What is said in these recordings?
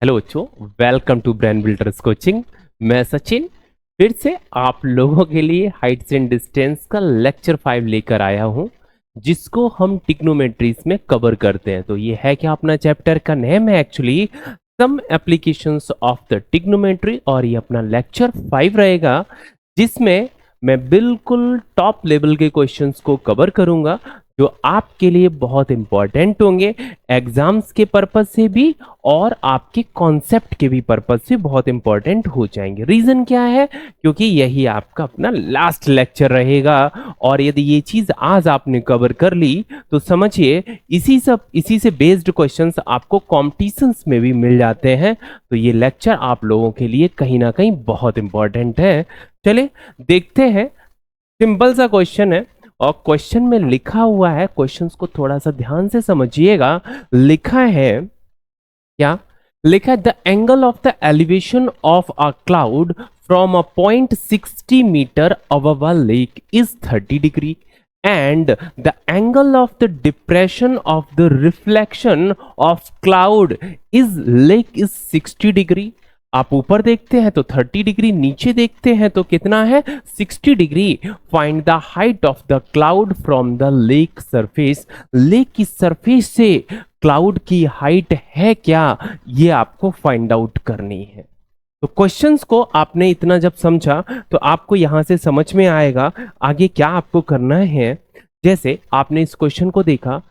Hello बच्चों, welcome to Brain Builders coaching. मैं सचिन फिर से आप लोगों के लिए हाइट्स एंड डिस्टेंस का लेक्चर 5 लेकर आया हूं, जिसको हम ट्रिग्नोमेट्रीज में कवर करते हैं। तो ये है क्या, अपना चैप्टर का नेम है actually some applications of the trigonometry, और ये अपना लेक्चर 5 रहेगा, जिसमें मैं बिल्कुल टॉप लेवल के क्वेश्चंस को कवर करूंगा जो आपके लिए बहुत इंपॉर्टेंट होंगे एग्जाम्स के पर्पज से भी और आपके कॉन्सेप्ट के भी पर्पज से बहुत इंपॉर्टेंट हो जाएंगे। रीजन क्या है? क्योंकि यही आपका अपना लास्ट लेक्चर रहेगा, और यदि ये चीज आज आपने कवर कर ली तो समझिए इसी से बेस्ड क्वेश्चंस आपको कॉम्पिटिशन्स में भी मिल जाते हैं। तो ये लेक्चर आप लोगों के लिए कहीं ना कहीं बहुत इंपॉर्टेंट है। चले देखते हैं। सिंपल सा क्वेश्चन है और क्वेश्चन में लिखा हुआ है, क्वेश्चंस को थोड़ा सा ध्यान से समझिएगा। लिखा है क्या? लिखा है the angle of the elevation of a cloud from a point 60 metre above a lake is 30 degree and the angle of the depression of the reflection of cloud is lake is 60 degree। आप ऊपर देखते हैं तो 30 degree, नीचे देखते हैं तो कितना है 60 degree. Find the height of the cloud from the lake surface. Lake की सरफेस से क्लाउड की हाइट है क्या, ये आपको फाइंड आउट करनी है। तो क्वेश्चंस को आपने इतना जब समझा तो आपको यहां से समझ में आएगा आगे क्या आपको करना है। जैसे आपने इस क्वेश्चन को देखा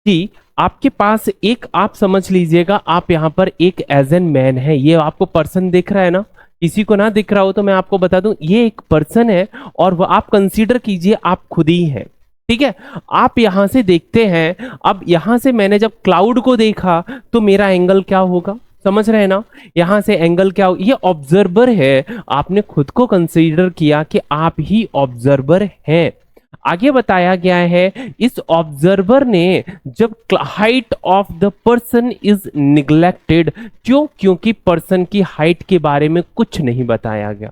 कि आपके पास एक, आप समझ लीजिएगा आप यहां पर एक एज एन मैन है, ये आपको पर्सन दिख रहा है ना। किसी को ना दिख रहा हो तो मैं आपको बता दूं ये एक पर्सन है, और वो आप कंसीडर कीजिए आप खुद ही हैं। ठीक है, आप यहां से देखते हैं। अब यहां से मैंने जब क्लाउड को देखा तो मेरा एंगल क्या होगा, समझ रहे हैं ना। यहां से एंगल क्या हो, ये ऑब्जर्वर है, आपने खुद को कंसीडर किया कि आप ही ऑब्जर्वर हैं। आगे बताया गया है इस ऑब्जर्वर ने जब height of the person is neglected, क्यों? क्योंकि पर्सन की हाइट के बारे में कुछ नहीं बताया गया।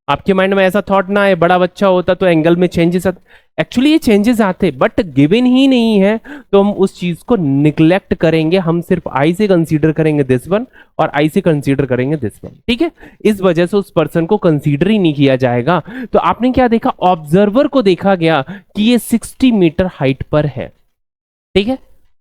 आपके माइंड में ऐसा थॉट ना आए बड़ा बच्चा होता तो एंगल में चेंजेस आते, एक्चुअली ये चेंजेस आते बट गिवन ही नहीं है, तो हम उस चीज को निग्लेक्ट करेंगे। हम सिर्फ आई से कंसीडर करेंगे दिस वन और आई से कंसीडर करेंगे दिस वन। ठीक है, इस वजह से उस पर्सन को कंसीडर ही नहीं किया जाएगा। तो आपने क्या देखा, ऑब्जर्वर को देखा गया कि ये 60 मीटर हाइट पर है। ठीक है,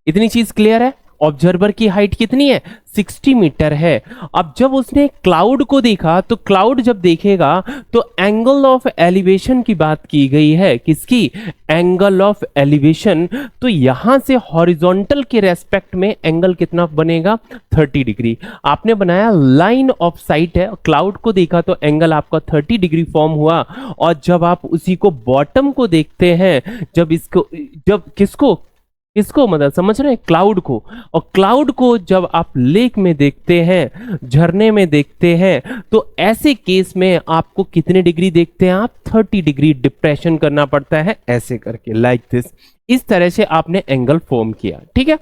इतनी चीज क्लियर है। ऑब्जर्वर की हाइट कितनी है, 60 मीटर है। अब जब उसने क्लाउड को देखा तो क्लाउड जब देखेगा तो एंगल ऑफ एलिवेशन की बात की गई है, किसकी, एंगल ऑफ एलिवेशन। तो यहां से हॉरिजॉन्टल के रेस्पेक्ट में एंगल कितना बनेगा, 30 डिग्री। आपने बनाया लाइन ऑफ साइट है, क्लाउड को देखा तो एंगल आपका 30 डिग्री फॉर्म हुआ। और जब आप उसी को बॉटम को देखते हैं, जब किसको मतलब समझ रहे हैं, क्लाउड को। और क्लाउड को जब आप लेक में देखते हैं, झरने में देखते हैं, तो ऐसे केस में आपको कितने डिग्री देखते हैं आप, 30 डिग्री डिप्रेशन करना पड़ता है, ऐसे करके लाइक दिस। इस तरह से आपने एंगल फॉर्म किया। ठीक है,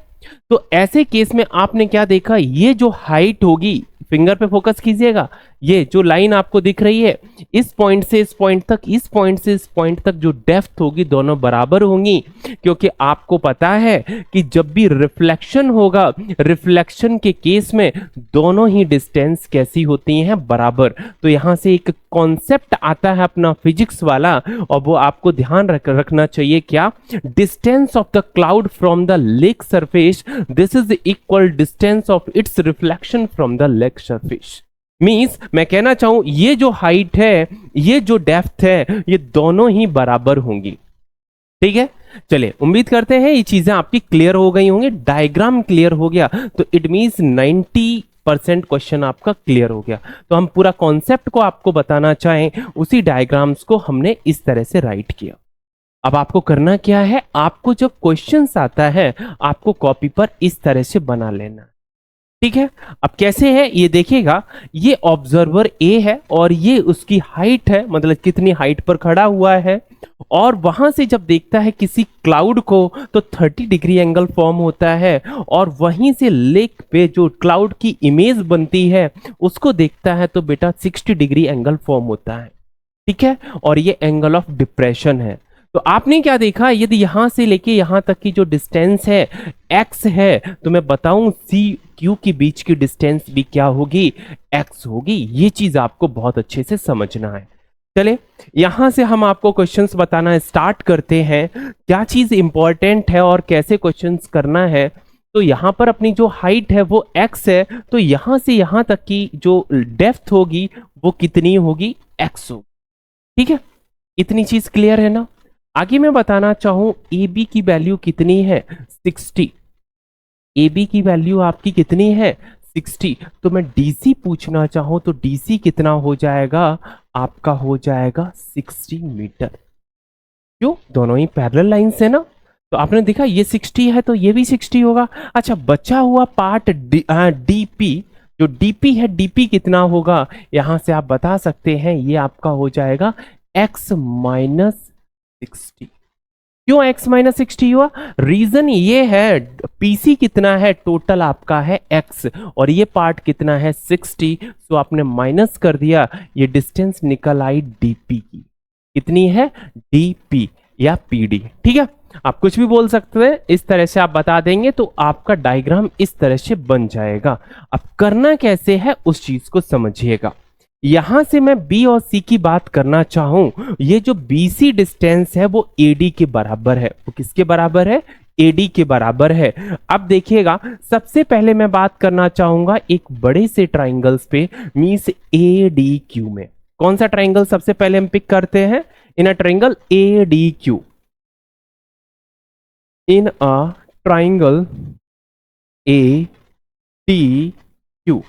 तो ऐसे केस में आपने क्या देखा, ये जो हाइट होगी, फिंगर पे फोकस कीजिएगा, ये जो लाइन आपको दिख रही है इस पॉइंट से इस पॉइंट तक, इस पॉइंट से इस पॉइंट तक जो डेप्थ होगी दोनों बराबर होंगी। क्योंकि आपको पता है कि जब भी रिफ्लेक्शन होगा, रिफ्लेक्शन के केस में दोनों ही डिस्टेंस कैसी होती हैं, बराबर। तो यहां से एक कॉन्सेप्ट आता है अपना फिजिक्स वाला, और वो आपको ध्यान रखना चाहिए, क्या, distance of the cloud from the lake surface this is equal distance of its reflection from the lake surface. Means मैं कहना चाहूं ये जो हाइट है, ये जो डेप्थ है, ये दोनों ही बराबर होंगी। ठीक है, चलिए उम्मीद करते हैं ये चीजें आपकी क्लियर हो गई होंगी। डायग्राम क्लियर हो गया तो इट मीन्स 90% क्वेश्चन आपका क्लियर हो गया। तो हम पूरा कॉन्सेप्ट को आपको बताना चाहें, उसी डायग्राम्स को हमने इस तरह से राइट किया। अब आपको करना क्या है, आपको जब क्वेश्चंस आता है आपको कॉपी पर इस तरह से बना लेना। ठीक है, अब कैसे है ये देखिएगा, ये ऑब्जर्वर ए है और ये उसकी हाइट है, मतलब कितनी हाइट पर खड़ा हुआ है। और वहां से जब देखता है किसी क्लाउड को तो 30 डिग्री एंगल फॉर्म होता है, और वहीं से लेक पे जो क्लाउड की इमेज बनती है उसको देखता है तो बेटा 60 डिग्री एंगल फॉर्म होता है। ठीक है, और ये एंगल ऑफ डिप्रेशन है। तो आपने क्या देखा, यदि यहां से लेके यहां तक की जो डिस्टेंस है x है, तो मैं बताऊं c क्यू के बीच की डिस्टेंस भी क्या होगी, x होगी। ये चीज आपको बहुत अच्छे से समझना है। चले यहां से हम आपको क्वेश्चंस बताना स्टार्ट करते हैं, क्या चीज इंपॉर्टेंट है और कैसे क्वेश्चंस करना है। तो यहां पर अपनी जो हाइट है वो x है, तो यहां से यहां तक की जो डेप्थ होगी वो कितनी होगी, x होगी। ठीक है, इतनी चीज क्लियर है ना। आगे मैं बताना चाहूं ए बी की वैल्यू कितनी है, 60। ए बी की वैल्यू आपकी कितनी है, 60। तो मैं डीसी पूछना चाहूं तो डीसी कितना हो जाएगा, आपका हो जाएगा 60 मीटर। क्यों, दोनों ही पैरेलल लाइंस है ना। तो आपने देखा ये 60 है तो ये भी 60 होगा। अच्छा, बचा हुआ पार्ट डीपी, जो डीपी है डीपी कितना होगा, यहां से आप बता सकते हैं ये आपका हो जाएगा x माइनस 60। क्यों x माइनस 60 हुआ, रीजन ये है पीसी कितना है, टोटल आपका है x और ये पार्ट कितना है 60, तो आपने माइनस कर दिया, ये डिस्टेंस निकल आई डीपी की, कितनी है डीपी या पीडी। ठीक है, आप कुछ भी बोल सकते हैं, इस तरह से आप बता देंगे तो आपका डायग्राम इस तरह से बन जाएगा। अब करना कैसे है उस चीज को समझिएगा। यहां से मैं बी और सी की बात करना चाहूं, ये जो बीसी डिस्टेंस है वो एडी के बराबर है। वो किसके बराबर है, एडी के बराबर है। अब देखिएगा, सबसे पहले मैं बात करना चाहूंगा एक बड़े से ट्राइंगल्स पे, मींस ए डी क्यू में। कौन सा ट्राइंगल सबसे पहले हम पिक करते हैं, in a triangle A D Q, in a triangle A D Q.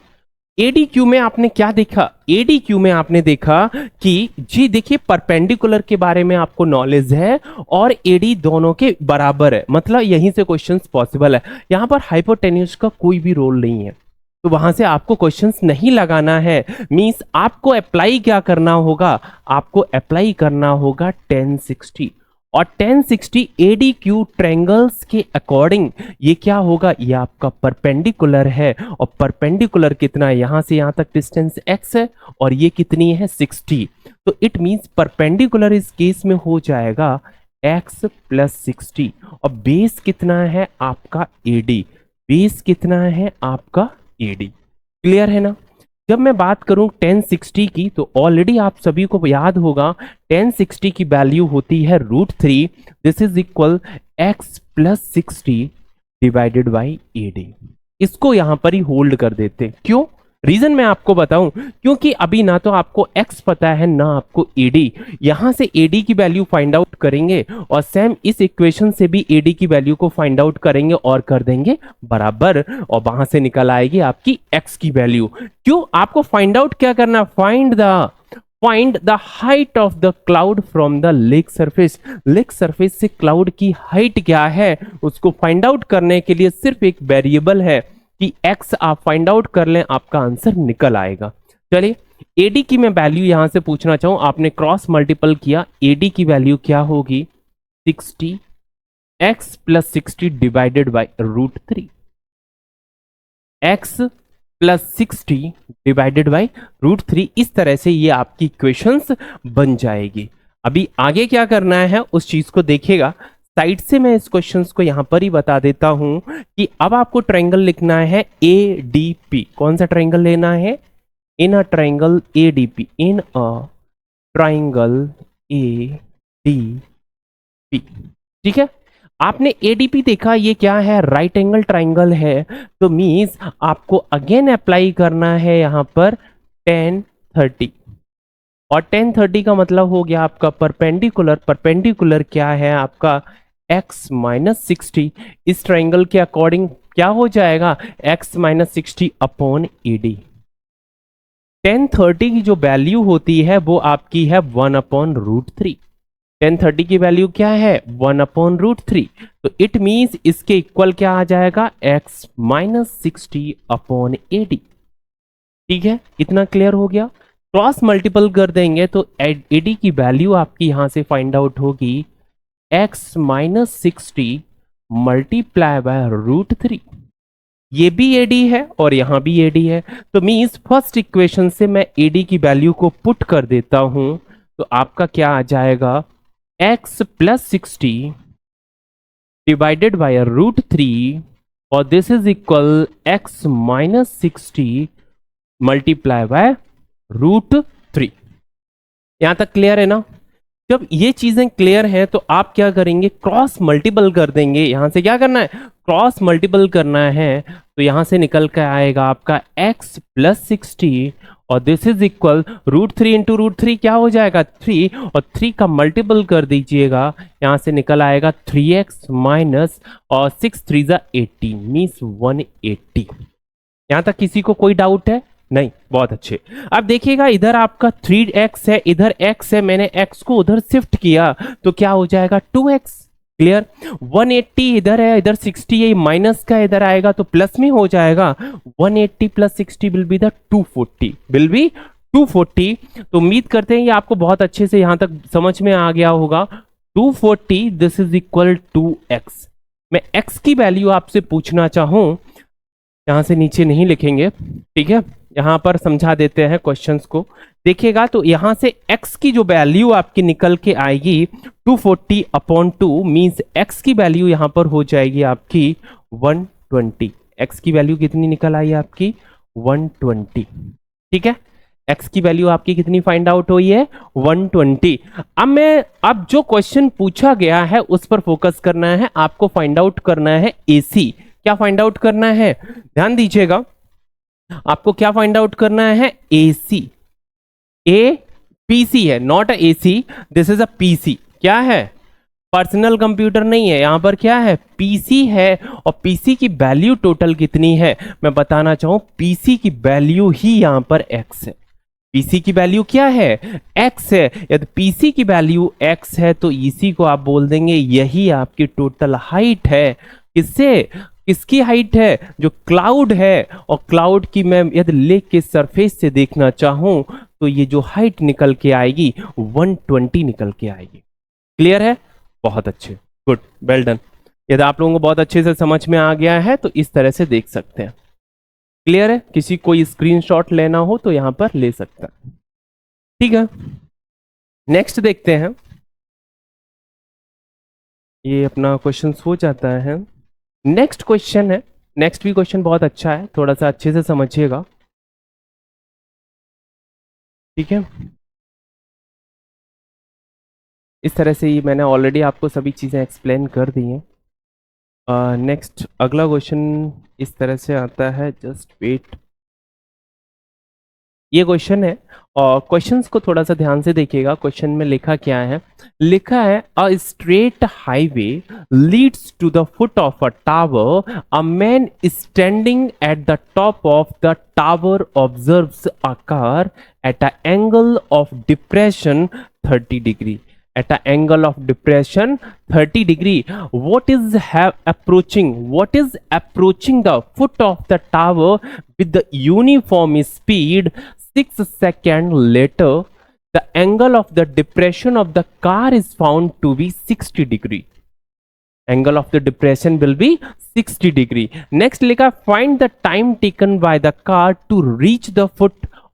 ADQ में आपने क्या देखा, एडीक्यू में आपने देखा कि जी देखिए परपेंडिकुलर के बारे में आपको नॉलेज है और एडी दोनों के बराबर है, मतलब यहीं से क्वेश्चंस पॉसिबल है। यहां पर हाइपोटेन्यूज का कोई भी रोल नहीं है, तो वहां से आपको क्वेश्चंस नहीं लगाना है। मींस आपको अप्लाई क्या करना होगा, आपको अप्लाई करना होगा 1060 और 1060 ADQ ट्रायंगल्स के अकॉर्डिंग ये क्या होगा, ये आपका परपेंडिकुलर है और परपेंडिकुलर कितना है, यहां से यहां तक डिस्टेंस x है और ये कितनी है 60। तो इट मींस परपेंडिकुलर इस केस में हो जाएगा x प्लस 60 और बेस कितना है आपका AD, बेस कितना है आपका AD। क्लियर है ना। जब मैं बात करूं 1060 की तो ऑलरेडी आप सभी को याद होगा 1060 की वैल्यू होती है √3, this is equal x plus 60 divided by AD। इसको यहां पर ही होल्ड कर देते, क्यों, रीजन मैं आपको बताऊं, क्योंकि अभी ना तो आपको x पता है ना आपको AD। यहां से AD की वैल्यू फाइंड आउट करेंगे और सेम इस इक्वेशन से भी AD की वैल्यू को फाइंड आउट करेंगे और कर देंगे बराबर, और वहां से निकल आएगी आपकी x की वैल्यू। क्यों, आपको फाइंड आउट क्या करना, find the height of the cloud from the lake surface. Lake surface से क्लाउड की हाइट क्या है उसको फाइंड आउट करने के लिए सिर्फ एक वेरिएबल है कि x आप फाइंड आउट कर लें, आपका आंसर निकल आएगा। चलिए AD की मैं वैल्यू यहां से पूछना चाहूं, आपने क्रॉस मल्टीपल किया, AD की वैल्यू क्या होगी 60, x plus 60 divided by √3, x plus 60 divided by √3। इस तरह से ये आपकी इक्वेशंस बन जाएगी। अभी आगे क्या करना है उस चीज को देखिएगा, साइड से मैं इस क्वेश्चंस को यहां पर ही बता देता हूं कि अब आपको ट्रायंगल लिखना है ADP। कौन सा ट्रायंगल लेना है, in a triangle ADP, in a triangle ADP। ठीक है, आपने ADP देखा, ये क्या है, राइट एंगल ट्रायंगल है, तो मींस आपको अगेन अप्लाई करना है यहां पर 1030 और 1030 का मतलब हो गया आपका परपेंडिकुलर। परपेंडिकुलर क्या है आपका x माइनस 60, इस ट्रायंगल के अकॉर्डिंग क्या हो जाएगा x माइनस 60 अपॉन AD। 1030 की जो वैल्यू होती है वो आपकी है 1 अपॉन √3। 1030 की वैल्यू क्या है 1 अपॉन √3, तो इट मींस इसके इक्वल क्या आ जाएगा x माइनस 60 अपॉन AD। ठीक है, इतना क्लियर हो गया। क्रॉस मल्टीपल कर देंगे तो AD की वैल्यू आपकी यहां से फाइंड आउट होगी x माइनस 60 मल्टीप्लाई बाय √3। ये भी AD है और यहां भी AD है, तो मींस फर्स्ट इक्वेशन से मैं AD की वैल्यू को पुट कर देता हूं, तो आपका क्या आ जाएगा x प्लस 60 डिवाइडेड बाय √3 और this is equal x minus 60 multiply by √3। यहां तक क्लियर है ना? जब ये चीजें क्लियर हैं तो आप क्या करेंगे, क्रॉस मल्टीपल कर देंगे। यहां से क्या करना है, क्रॉस मल्टीपल करना है। तो यहां से निकल कर आएगा आपका x प्लस 60 और दिस इज इक्वल √3 इंटू √3 क्या हो जाएगा 3, और 3 का मल्टीपल कर दीजिएगा। यहां से निकल आएगा 3x माइनस और 6 3 80 मीन्स 180। यहां तक किसी को कोई डाउट है? नहीं, बहुत अच्छे। अब देखिएगा इधर आपका 3x है, इधर x है, मैंने x को उधर शिफ्ट किया तो क्या हो जाएगा 2x। क्लियर? 180 इधर है, इधर 60 है, माइनस का इधर आएगा तो प्लस में हो जाएगा। 180 plus 60 will be the 240, will be 240। तो उम्मीद करते हैं ये आपको बहुत अच्छे से यहां तक समझ में आ गया होगा। 240 this is equal to x। मैं x की वैल्यू आपसे पूछना चाहूं, यहां से नीचे नहीं लिखेंगे, ठीक है, यहां पर समझा देते हैं क्वेश्चंस को। देखिएगा तो यहां से x की जो वैल्यू आपकी निकल के आएगी 240 अपॉन 2 मीन्स x की वैल्यू यहां पर हो जाएगी आपकी 120। x की वैल्यू कितनी निकल आई आपकी 120। ठीक है, x की वैल्यू आपकी कितनी फाइंड आउट हुई है 120। अब जो क्वेश्चन पूछा गया है उस पर फोकस करना है, आपको फाइंड आउट करना है AC। क्या फाइंड आउट करना है, ध्यान दीजिएगा, आपको क्या फाइंड आउट करना है AC। ए PC है, not a AC, this is a PC। क्या है, पर्सनल कंप्यूटर नहीं है, यहां पर क्या है PC है। और PC की वैल्यू टोटल कितनी है मैं बताना चाहूं, PC की वैल्यू ही यहां पर x है। PC की वैल्यू क्या है x है। यदि PC की वैल्यू x है तो इसी को आप बोल देंगे यही आपकी टोटल हाइट है। किससे, किसकी हाइट है, जो क्लाउड है। और क्लाउड की मैं यदि लेक के सरफेस से देखना चाहूं तो ये जो हाइट निकल के आएगी 120 निकल के आएगी। क्लियर है, बहुत अच्छे, गुड, वेल डन। यदि आप लोगों को बहुत अच्छे से समझ में आ गया है तो इस तरह से देख सकते हैं। क्लियर है, किसी को स्क्रीनशॉट लेना हो तो यहां पर ले सकता है। ठीक है, नेक्स्ट देखते हैं। ये अपना क्वेश्चन हो जाता है। नेक्स्ट क्वेश्चन है, नेक्स्ट भी क्वेश्चन बहुत अच्छा है, थोड़ा सा अच्छे से समझिएगा। ठीक है, इस तरह से ही मैंने ऑलरेडी आपको सभी चीज़ें एक्सप्लेन कर दी हैं। नेक्स्ट अगला क्वेश्चन इस तरह से आता है, जस्ट वेट। ये क्वेश्चन है और क्वेश्चंस को थोड़ा सा ध्यान से देखिएगा। क्वेश्चन में लिखा क्या है, लिखा है a straight highway leads to the foot of a tower, a man standing at the top of the tower observes a car at an angle of depression 30 degree. At an angle of depression 30 degree, what is approaching the foot of the tower with the uniform speed 6 seconds later, the angle of the depression of the car is found to be 60 degree. Angle of the depression will be 60 degree. Next लिखा, find the time taken by the car to reach the foot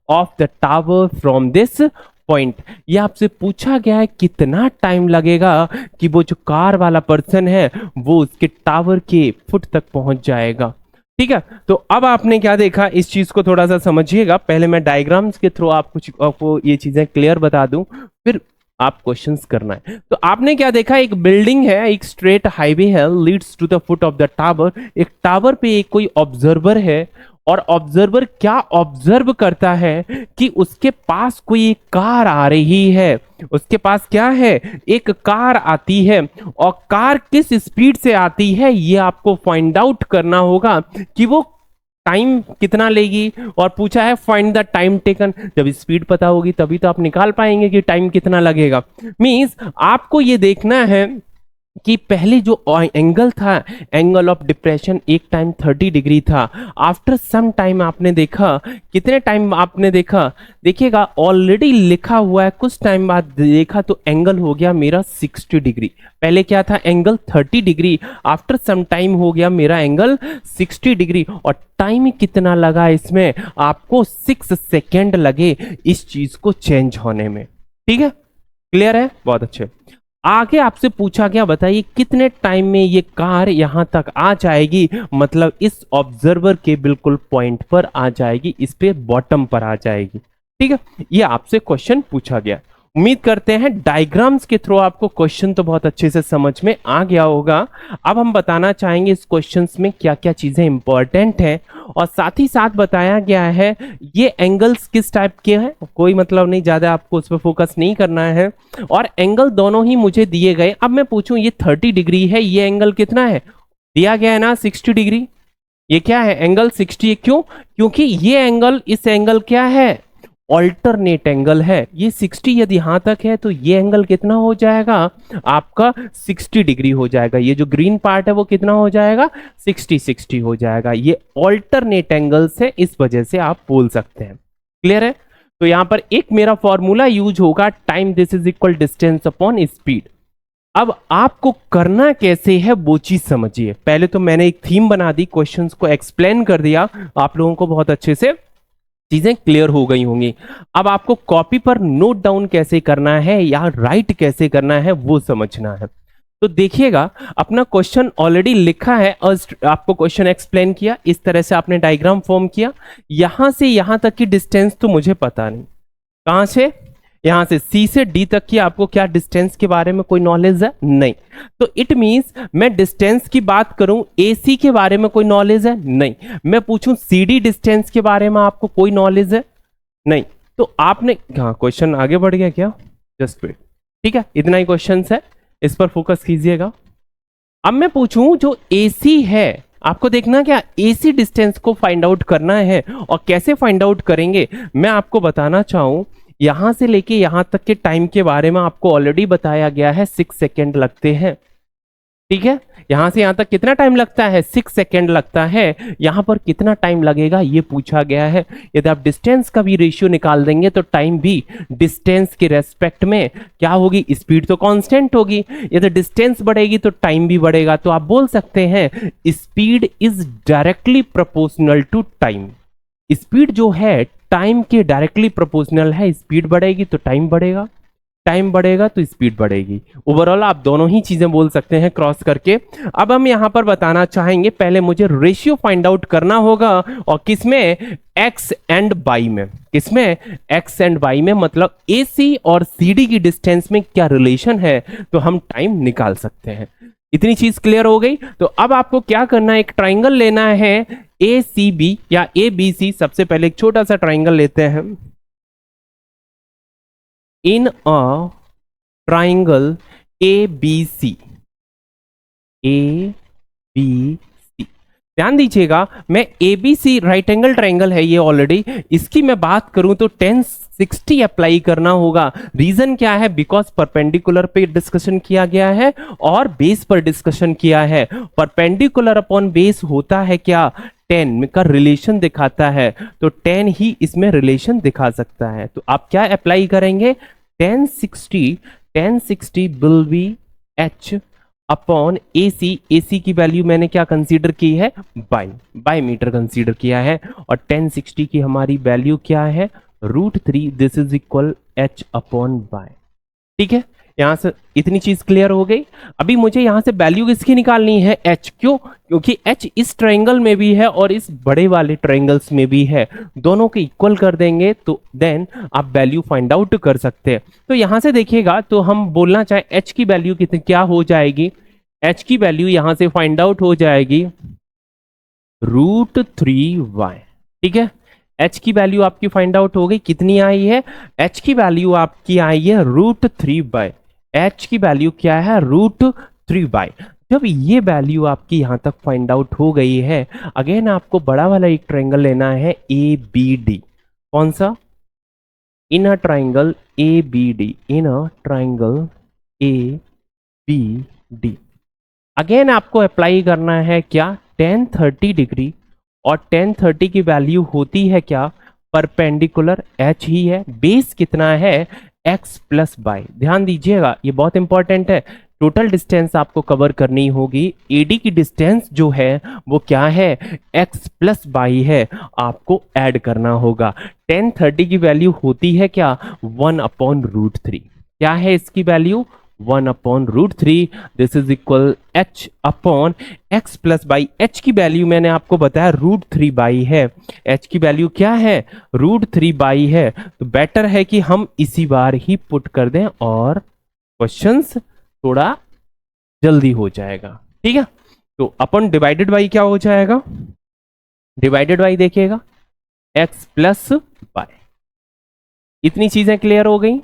of the tower from this point. ये आपसे पूछा गया है कितना time लगेगा कि वो जो कार वाला पर्सन है वो उसके टावर के फुट तक पहुंच जाएगा। ठीक है, तो अब आपने क्या देखा, इस चीज को थोड़ा सा समझिएगा। पहले मैं डायग्राम्स के थ्रू आपको ये चीजें क्लियर बता दूं, फिर आप क्वेश्चंस करना है। तो आपने क्या देखा, एक बिल्डिंग है, एक स्ट्रेट हाईवे है, leads to the foot of the tower. एक टावर पे एक कोई ऑब्जर्वर है और ऑब्जर्वर क्या ऑब्जर्व करता है कि उसके पास कोई एक कार आ रही है। उसके पास क्या है, एक कार आती है और कार किस स्पीड से आती है ये आपको फाइंड आउट करना होगा कि वो टाइम कितना लेगी। और पूछा है फाइंड द टाइम टेकन, जब स्पीड पता होगी तभी तो आप निकाल पाएंगे कि टाइम कितना लगेगा। मींस आपको ये देखना है कि पहले जो एंगल था, एंगल ऑफ डिप्रेशन एक टाइम 30 डिग्री था। आफ्टर सम टाइम आपने देखा, कितने टाइम आपने देखा, देखिएगा ऑलरेडी लिखा हुआ है, कुछ टाइम बाद देखा तो एंगल हो गया मेरा 60 डिग्री। पहले क्या था, angle 30 degree, after some time हो गया मेरा एंगल 60 डिग्री। और टाइम कितना लगा इसमें, आपको 6 सेकेंड लगे इस चीज को चेंज होने में। ठीक है, क्लियर है, बहुत अच्छे। आगे आपसे पूछा गया बताइए कितने टाइम में ये कार यहां तक आ जाएगी, मतलब इस ऑब्जर्वर के बिल्कुल पॉइंट पर आ जाएगी, इस पे बॉटम पर आ जाएगी। ठीक है, ये आपसे क्वेश्चन पूछा गया। उम्मीद करते हैं डायग्राम्स के थ्रू आपको क्वेश्चन तो बहुत अच्छे से समझ में आ गया होगा। अब हम बताना चाहेंगे इस क्वेश्चंस में क्या क्या चीजें इंपॉर्टेंट हैं, और साथ ही साथ बताया गया है ये एंगल्स किस टाइप के हैं, कोई मतलब नहीं, ज्यादा आपको उस पर फोकस नहीं करना है। और एंगल दोनों ही मुझे दिए गए। अब मैं पूछूं ये 30 डिग्री है, ये एंगल कितना है, दिया गया है ना 60 डिग्री। ये क्या है, एंगल 60 है। क्यों? क्योंकि ये एंगल इस एंगल क्या है, ऑल्टरनेट एंगल है। ये 60 यदि यहां तक है तो ये एंगल कितना हो जाएगा आपका 60 डिग्री हो जाएगा। ये जो ग्रीन पार्ट है वो कितना हो जाएगा 60 हो जाएगा। ये ऑल्टरनेट एंगल्स है, इस वजह से आप बोल सकते हैं। क्लियर है? तो यहां पर एक मेरा फॉर्मूला यूज होगा, time this is equal distance upon speed. अब आपको करना कैसे है वो चीज समझिए। पहले तो मैंने एक थीम बना दी, क्वेश्चंस को एक्सप्लेन कर दिया, आप लोगों को बहुत अच्छे से चीजें क्लियर हो गई होंगी। अब आपको कॉपी पर नोट डाउन कैसे करना है या राइट कैसे करना है वो समझना है। तो देखिएगा, अपना क्वेश्चन ऑलरेडी लिखा है और आपको क्वेश्चन एक्सप्लेन किया, इस तरह से आपने डायग्राम फॉर्म किया। यहां से यहां तक की डिस्टेंस तो मुझे पता नहीं, कहां से, यहां से सी से डी तक की आपको क्या डिस्टेंस के बारे में कोई नॉलेज है? नहीं। तो इट मींस मैं डिस्टेंस की बात करूं, एसी के बारे में कोई नॉलेज है? नहीं। मैं पूछूं सीडी डिस्टेंस के बारे में आपको कोई नॉलेज है? नहीं। तो आपने, हाँ क्वेश्चन आगे बढ़ गया क्या, जस्ट वेट। ठीक है, इतना ही क्वेश्चन है, इस पर फोकस कीजिएगा। अब मैं पूछूं जो एसी है, आपको देखना क्या, एसी डिस्टेंस को फाइंड आउट करना है। और कैसे फाइंड आउट करेंगे मैं आपको बताना चाहूं। यहां से लेके यहां तक के टाइम के बारे में आपको ऑलरेडी बताया गया है, 6 सेकेंड लगते हैं। ठीक है, यहां से यहां तक कितना टाइम लगता है, 6 सेकेंड लगता है। यहां पर कितना टाइम लगेगा ये पूछा गया है। यदि आप डिस्टेंस का भी रेशियो निकाल देंगे तो टाइम भी डिस्टेंस के रेस्पेक्ट में क्या होगी, स्पीड तो कांस्टेंट होगी। यदि डिस्टेंस बढ़ेगी तो टाइम भी बढ़ेगा। तो आप बोल सकते हैं speed is directly proportional to time. Speed जो है टाइम के डायरेक्टली प्रोपोर्शनल है। स्पीड बढ़ेगी तो टाइम बढ़ेगा, टाइम बढ़ेगा तो स्पीड बढ़ेगी। ओवरऑल आप दोनों ही चीजें बोल सकते हैं क्रॉस करके। अब हम यहां पर बताना चाहेंगे, पहले मुझे रेशियो फाइंड आउट करना होगा, और किसमें, एक्स एंड वाई में। किसमें, एक्स एंड वाई में, मतलब एसी और सीडी की डिस्टेंस में क्या रिलेशन है, तो हम टाइम निकाल सकते हैं। इतनी चीज क्लियर हो गई। तो अब आपको क्या करना है, एक ट्राइंगल लेना है ए सी बी या ए बी सी। सबसे पहले एक छोटा सा ट्राइंगल लेते हैं। In a triangle A B C, A B C, ध्यान दीजिएगा, मैं A B C right angle triangle है ये ऑलरेडी। इसकी मैं बात करूं तो 1060 अप्लाई करना होगा। रीजन क्या है, बिकॉज परपेंडिकुलर पे डिस्कशन किया गया है और बेस पर डिस्कशन किया है। परपेंडिकुलर अपॉन बेस होता है क्या, 10 का रिलेशन दिखाता है, तो 10 ही इसमें रिलेशन दिखा सकता है। तो आप क्या अप्लाई करेंगे, 1060 विल बी एच अपॉन ए सी की वैल्यू मैंने क्या कंसीडर की है, बाई मीटर कंसीडर किया है। और 1060 की हमारी वैल्यू क्या है, √3, this is equal H upon bye. ठीक है, यहां से इतनी चीज क्लियर हो गई। अभी मुझे यहां से वैल्यू किसकी निकालनी है, एच। क्यों, क्योंकि एच इस ट्रायंगल में भी है और इस बड़े वाले ट्रायंगल्स में भी है। दोनों को इक्वल कर देंगे तो देन आप वैल्यू फाइंड आउट कर सकते हैं। तो यहां से देखिएगा, तो हम बोलना चाहे एच की वैल्यू कितनी क्या हो जाएगी, एच की वैल्यू यहां से फाइंड आउट हो जाएगी √3y। ठीक है, एच की वैल्यू आपकी फाइंड आउट हो गई, कितनी आई है, एच की वैल्यू आपकी आई है √3y। एच की वैल्यू क्या है, √3y। जब ये वैल्यू आपकी यहां तक फाइंड आउट हो गई है, अगेन आपको बड़ा वाला एक ट्रायंगल लेना है ए बी डी। कौन सा, in a triangle A B D, in a triangle A B D. Again आपको अप्लाई करना है क्या, 1030 डिग्री, और 1030 की वैल्यू होती है क्या, परपेंडिकुलर एच ही है, बेस कितना है x प्लस बाई। ध्यान दीजिएगा ये बहुत इंपॉर्टेंट है, टोटल डिस्टेंस आपको कवर करनी होगी। एडी की डिस्टेंस जो है वो क्या है, x प्लस बाई है, आपको ऐड करना होगा। 1030 की वैल्यू होती है क्या, 1/√3। क्या है इसकी value, 1/√3, this is equal h upon x plus by. h की वैल्यू मैंने आपको बताया √3 है, h की वैल्यू क्या है, √3 है। तो बेटर है कि हम इसी बार ही पुट कर दें और क्वेश्चंस थोड़ा जल्दी हो जाएगा। ठीक है, तो अपन डिवाइडेड बाई क्या हो जाएगा, डिवाइडेड बाई देखिएगा x प्लस बाई। इतनी चीजें क्लियर हो गई।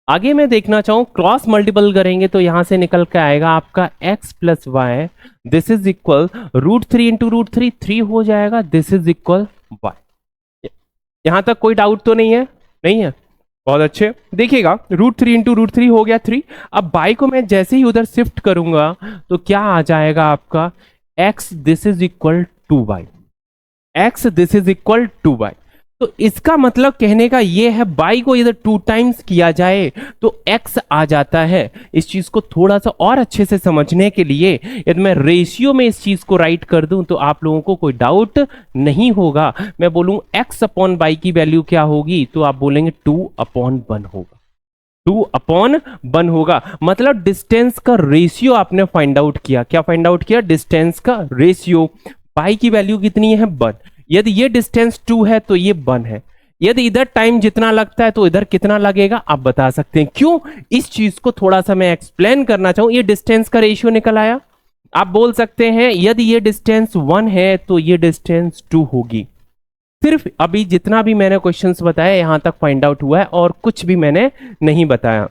आगे मैं देखना चाहूं क्रॉस मल्टीपल करेंगे तो यहां से निकल के आएगा आपका x plus y, this is equal √3 into √3 3 हो जाएगा, दिस इज इक्वल y। यहां तक कोई डाउट तो नहीं है, नहीं है, बहुत अच्छे। देखिएगा √3 इंटू √3 हो गया 3। अब बाई को मैं जैसे ही उधर शिफ्ट करूंगा तो क्या आ जाएगा आपका x, this is equal two by, x this is equal two by. तो इसका मतलब कहने का ये है बाई को इधर 2 टाइम्स किया जाए तो x आ जाता है। इस चीज को थोड़ा सा और अच्छे से समझने के लिए यदि मैं रेशियो में इस चीज को राइट कर दूं तो आप लोगों को कोई डाउट नहीं होगा। मैं बोलूं x अपॉन बाई की वैल्यू क्या होगी तो आप बोलेंगे 2/1 होगा, 2/1 होगा। मतलब डिस्टेंस का रेशियो आपने फाइंड आउट किया। क्या फाइंड आउट किया, डिस्टेंस का रेशियो। बाई की वैल्यू कितनी है 1, यदि ये डिस्टेंस 2 है तो ये 1 है। यदि इधर टाइम जितना लगता है तो इधर कितना लगेगा आप बता सकते हैं। क्यों, इस चीज को थोड़ा सा मैं एक्सप्लेन करना चाहूं। ये डिस्टेंस का रेशियो निकल आया, आप बोल सकते हैं यदि ये डिस्टेंस 1 है तो ये डिस्टेंस 2 होगी। सिर्फ अभी जितना भी मैंने क्वेश्चंस बताया यहां तक फाइंड आउट हुआ है और कुछ भी मैंने नहीं बताया।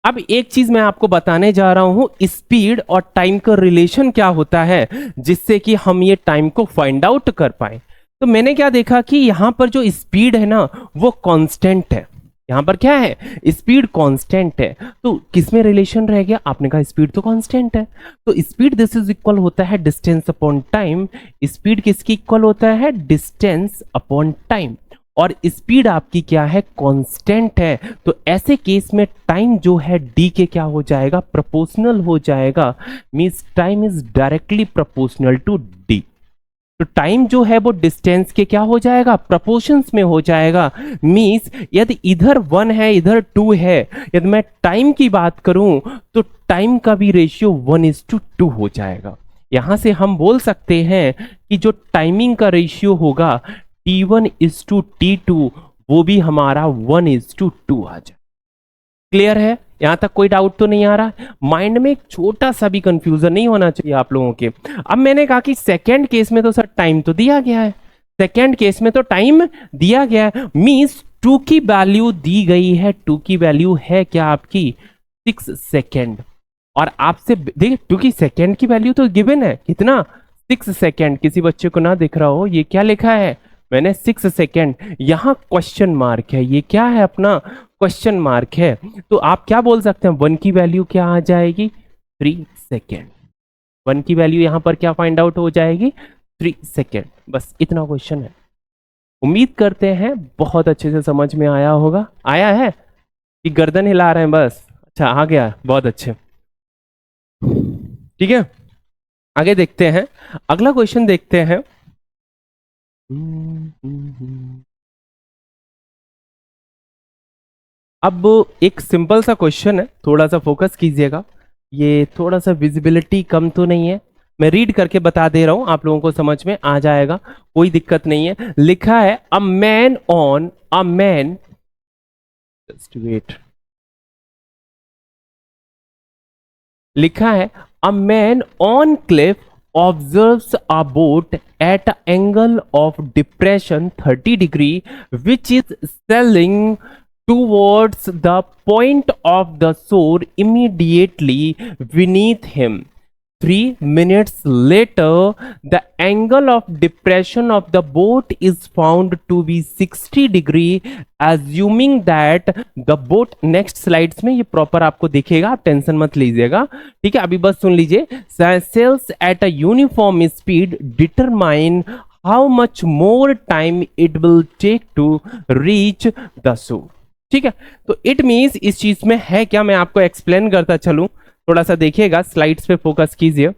अब एक चीज मैं आपको बताने जा रहा हूं, स्पीड और टाइम का रिलेशन क्या होता है जिससे कि हम ये टाइम को फाइंड आउट कर पाए। तो मैंने क्या देखा कि यहां पर जो स्पीड है ना वो कांस्टेंट है। यहां पर क्या है, स्पीड कांस्टेंट है। तो किसमें रिलेशन रह गया, आपने कहा स्पीड तो कांस्टेंट है, तो स्पीड दिस इज इक्वल होता है डिस्टेंस अपॉन टाइम। स्पीड किसकी इक्वल होता है, डिस्टेंस अपॉन टाइम। और स्पीड आपकी क्या है, कांस्टेंट है। तो ऐसे केस में टाइम जो है डी के क्या हो जाएगा, प्रोपोर्शनल हो जाएगा। Means time is directly proportional to D. तो टाइम जो है वो डिस्टेंस के क्या हो जाएगा, प्रोपोर्शंस में हो जाएगा। मींस यदि इधर 1 है इधर 2 है, यदि मैं टाइम की बात करूं तो टाइम का भी रेशियो 1:2 हो जाएगा। यहां से हम बोल सकते हैं कि जो टाइमिंग का रेशियो होगा T1:T2 वो भी हमारा 1:2 आ जाए। क्लियर है, यहां तक कोई डाउट तो नहीं आ रहा। माइंड में एक छोटा सा भी कंफ्यूजन नहीं होना चाहिए आप लोगों के। अब मैंने कहा कि सेकेंड केस में तो सर टाइम तो दिया गया है, सेकेंड केस में तो टाइम दिया गया है, मींस 2 की वैल्यू दी गई है। 2 की वैल्यू है क्या आपकी 6 सेकेंड। और आपसे देखिए 2 की सेकेंड की वैल्यू तो गिवन है कितना, 6 सेकेंड। किसी बच्चे को ना दिख रहा हो ये क्या लिखा है मैंने 6 सेकेंड, यहां क्वेश्चन मार्क है, ये क्या है अपना क्वेश्चन मार्क है। तो आप क्या बोल सकते हैं 1 की वैल्यू क्या आ जाएगी 3 सेकेंड। 1 की वैल्यू यहां पर क्या फाइंड आउट हो जाएगी 3 सेकेंड। बस इतना क्वेश्चन है। उम्मीद करते हैं बहुत अच्छे से समझ में आया होगा। आया है कि गर्दन हिला रहे हैं बस, अच्छा आ गया, बहुत अच्छे। ठीक है, आगे देखते हैं, अगला क्वेश्चन देखते हैं। अब एक सिंपल सा क्वेश्चन है, थोड़ा सा फोकस कीजिएगा। ये थोड़ा सा विजिबिलिटी कम तो नहीं है, मैं रीड करके बता दे रहा हूं, आप लोगों को समझ में आ जाएगा, कोई दिक्कत नहीं है। लिखा है a man on a man, just wait, लिखा है a man on cliff observes a boat at an angle of depression 30 degree which is sailing towards the point of the shore immediately beneath him. 3 minutes later, the angle of depression of the boat is found to be 60 degree, assuming that the boat, next slides में ये proper आपको दिखेगा, आप tension मत लीजिएगा, ठीक है, अभी बस सुन लीजिए। sails at a uniform speed, determine how much more time it will take to reach the shore। ठीक है, तो इट मीन्स इस चीज में है क्या, मैं आपको एक्सप्लेन करता चलूं, थोड़ा सा देखिएगा, स्लाइड्स पे फोकस कीजिए।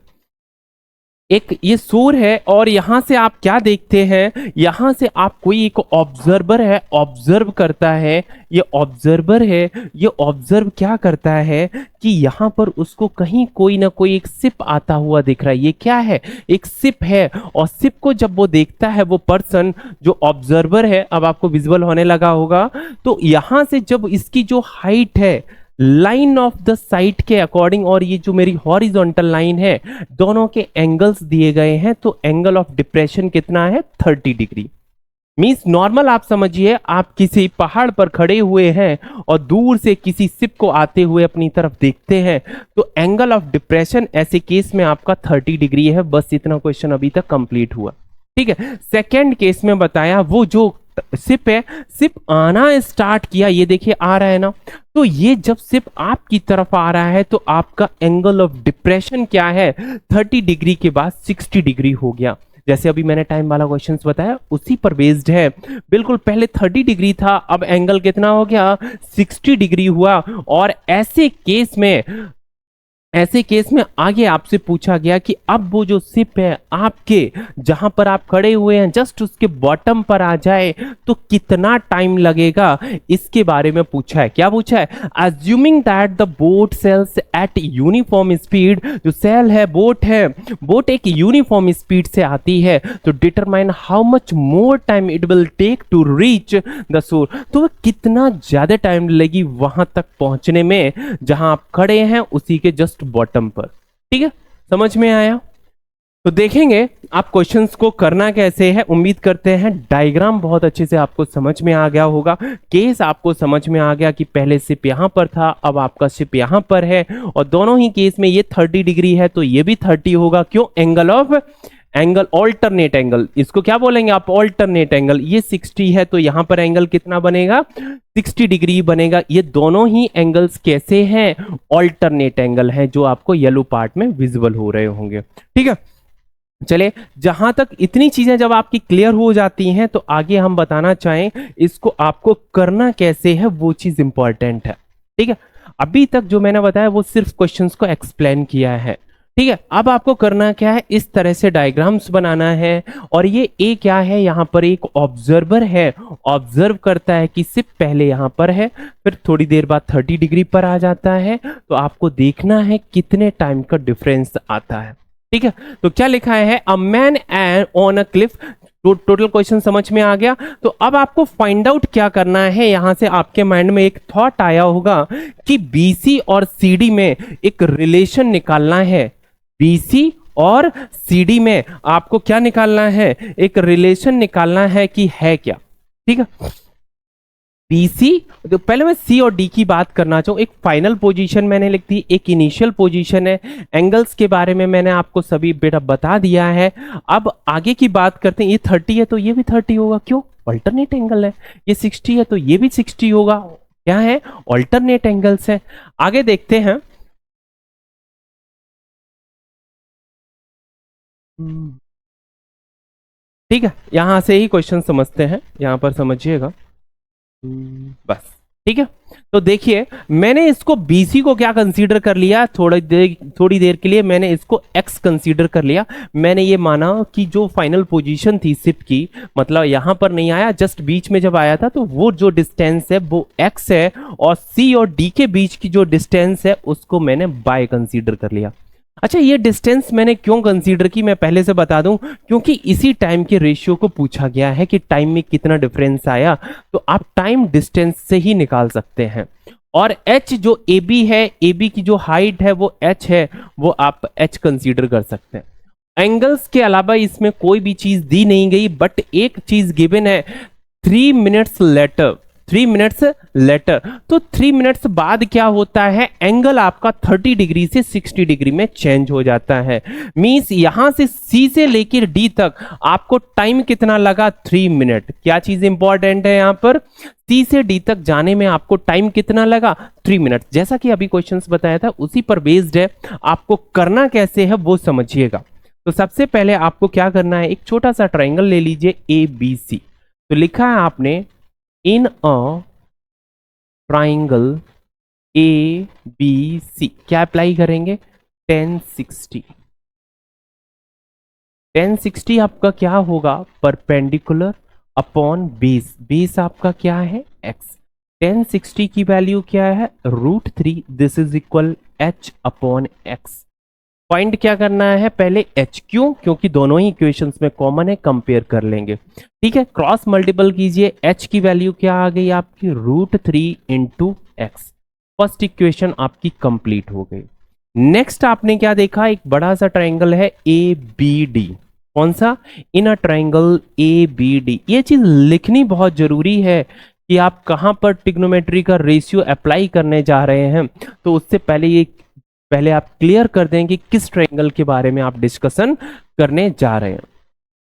एक ये सूर है और यहां से आप क्या देखते हैं, यहां से आप कोई एक ऑब्जर्वर है, ऑब्जर्व करता है, ये ऑब्जर्वर है, ये ऑब्जर्व क्या करता है कि यहां पर उसको कहीं कोई ना कोई एक सिप आता हुआ दिख रहा है। ये क्या है, एक सिप है। और सिप को जब वो देखता है, वो पर्सन जो ऑब्जर्वर है, अब आपको विजुअल होने लगा होगा, तो यहां से जब इसकी जो हाइट है लाइन ऑफ द साइट के अकॉर्डिंग, और ये जो मेरी हॉरिजॉन्टल लाइन है, दोनों के एंगल्स दिए गए हैं, तो एंगल ऑफ डिप्रेशन कितना है, 30 डिग्री। मीन्स नॉर्मल आप समझिए, आप किसी पहाड़ पर खड़े हुए हैं और दूर से किसी सिप को आते हुए अपनी तरफ देखते हैं, तो एंगल ऑफ डिप्रेशन ऐसे केस में आपका 30 डिग्री है। बस इतना क्वेश्चन अभी तक कंप्लीट हुआ। ठीक है, सेकेंड केस में बताया, वो जो सिप है, सिप आना स्टार्ट किया, ये देखिए आ रहा है ना, तो ये जब सिप आपकी तरफ आ रहा है तो आपका एंगल ऑफ डिप्रेशन क्या है, 30 डिग्री के बाद 60 डिग्री हो गया। जैसे अभी मैंने टाइम वाला क्वेश्चंस बताया उसी पर बेस्ड है। बिल्कुल पहले 30 डिग्री था, अब एंगल कितना हो गया, 60 डिग्री हुआ। और ऐसे केस में आगे आपसे पूछा गया कि अब वो जो सिप है आपके जहां पर आप खड़े हुए हैं जस्ट उसके बॉटम पर आ जाए तो कितना टाइम लगेगा, इसके बारे में पूछा है। क्या पूछा है, assuming that the boat sails at uniform speed, जो सेल है, बोट एक यूनिफॉर्म स्पीड से आती है, तो determine how much more time it will take to reach the shore, तो कितना ज्यादा टाइम लगेगी वहां तक पहुंचने में जहां आप खड़े हैं उसी के जस्ट बॉटम पर। ठीक है, समझ में आया। तो देखेंगे आप क्वेश्चंस को करना कैसे है। उम्मीद करते हैं डायग्राम बहुत अच्छे से आपको समझ में आ गया होगा, केस आपको समझ में आ गया कि पहले सिप यहां पर था, अब आपका सिप यहां पर है, और दोनों ही केस में ये 30 डिग्री है तो ये भी 30 होगा। क्यों, एंगल ऑल्टरनेट एंगल, इसको क्या बोलेंगे आप, ऑल्टरनेट एंगल। ये 60 है तो यहां पर एंगल कितना बनेगा, 60 डिग्री बनेगा। ये दोनों ही एंगल्स कैसे हैं, ऑल्टरनेट एंगल है, जो आपको येलो पार्ट में विजिबल हो रहे होंगे। ठीक है, चले, जहां तक इतनी चीजें जब आपकी क्लियर हो जाती हैं तो आगे हम बताना चाहें इसको आपको करना कैसे है, वो चीज इंपॉर्टेंट है। ठीक है, अभी तक जो मैंने बताया वो सिर्फ क्वेश्चंस को एक्सप्लेन किया है। ठीक है, अब आपको करना क्या है, इस तरह से डायग्राम्स बनाना है। और ये ए क्या है, यहां पर एक ऑब्जर्वर है, ऑब्जर्व करता है कि सिर्फ पहले यहां पर है, फिर थोड़ी देर बाद 30 डिग्री पर आ जाता है, तो आपको देखना है कितने टाइम का डिफरेंस आता है। ठीक है, तो क्या लिखा है, a man on a cliff, total question समझ में आ गया। तो अब आपको फाइंड आउट क्या करना है, यहां से आपके माइंड में एक थॉट आया होगा कि बीसी और सीडी में एक रिलेशन निकालना है। बीसी और सीडी में आपको क्या निकालना है, एक रिलेशन निकालना है कि है क्या। ठीक है, बीसी, तो पहले मैं सी और डी की बात करना चाहूँ। एक फाइनल पोजीशन मैंने लिख दी, एक इनिशियल पोजीशन है। एंगल्स के बारे में मैंने आपको सभी बेटा बता दिया है। अब आगे की बात करते हैं, ये 30 है तो ये भी 30 होगा, क्यों, अल्टरनेट एंगल है। ये 60 है तो ये भी 60 होगा, क्या है, अल्टरनेट एंगल्स है। आगे देखते हैं, ठीक है, यहां से ही क्वेश्चन समझते हैं, यहां पर समझिएगा बस। ठीक है, तो देखिए मैंने इसको बीसी को क्या कंसीडर कर लिया, थोड़ी देर के लिए मैंने इसको एक्स कंसीडर कर लिया। मैंने ये माना कि जो फाइनल पोजीशन थी सिप की, मतलब यहां पर नहीं आया, जस्ट बीच में जब आया था, तो वो जो डिस्टेंस है वो एक्स है, और सी और डी के बीच की जो डिस्टेंस है उसको मैंने बाय कंसीडर कर लिया। अच्छा, ये डिस्टेंस मैंने क्यों कंसीडर की, मैं पहले से बता दूं, क्योंकि इसी टाइम के रेशियो को पूछा गया है कि टाइम में कितना डिफरेंस आया, तो आप टाइम डिस्टेंस से ही निकाल सकते हैं। और h जो AB है, AB की जो हाइट है वो h है, वो आप h कंसीडर कर सकते हैं। एंगल्स के अलावा इसमें कोई भी चीज दी नहीं गई, बट एक चीज गिवन है, 3 मिनट्स लेटर, 3 मिनट्स लेटर, तो 3 मिनट्स बाद क्या होता है, एंगल आपका 30 डिग्री से 60 डिग्री में चेंज हो जाता है। मींस यहां से सी से लेकर डी तक आपको टाइम कितना लगा, 3 मिनट। क्या चीज इंपॉर्टेंट है यहां पर, सी से डी तक जाने में आपको टाइम कितना लगा, 3 मिनट। जैसा कि अभी क्वेश्चंस बताया था उसी पर बेस्ड है, आपको करना कैसे है वो समझिएगा। तो सबसे पहले आपको क्या करना है, एक छोटा सा ट्राइंगल ले लीजिए ए बी सी। तो लिखा है आपने, इन अ ट्राइंगल ए बी सी, क्या अप्लाई करेंगे, 10 60। 1060 आपका क्या होगा, परपेंडिकुलर अपॉन बेस, बेस आपका क्या है x। 1060 की वैल्यू क्या है, √3, this is equal h upon x। Point क्या करना है, पहले h, क्यों, क्योंकि दोनों ही इक्वेशंस में कॉमन है, कंपेयर कर लेंगे। ठीक है, क्रॉस मल्टीपल कीजिए, h की वैल्यू क्या आ गई आपकी, √3 इंटू एक्स। फर्स्ट इक्वेशन आपकी कंप्लीट हो गई। नेक्स्ट आपने क्या देखा, एक बड़ा सा ट्राइंगल है ए बी डी। कौन सा, in a triangle A B D. ये चीज लिखनी बहुत जरूरी है कि आप कहां पर ट्रिग्नोमेट्री का रेशियो अप्लाई करने जा रहे हैं, तो उससे पहले ये पहले आप क्लियर कर दें कि किस ट्रायंगल के बारे में आप डिस्कशन करने जा रहे हैं।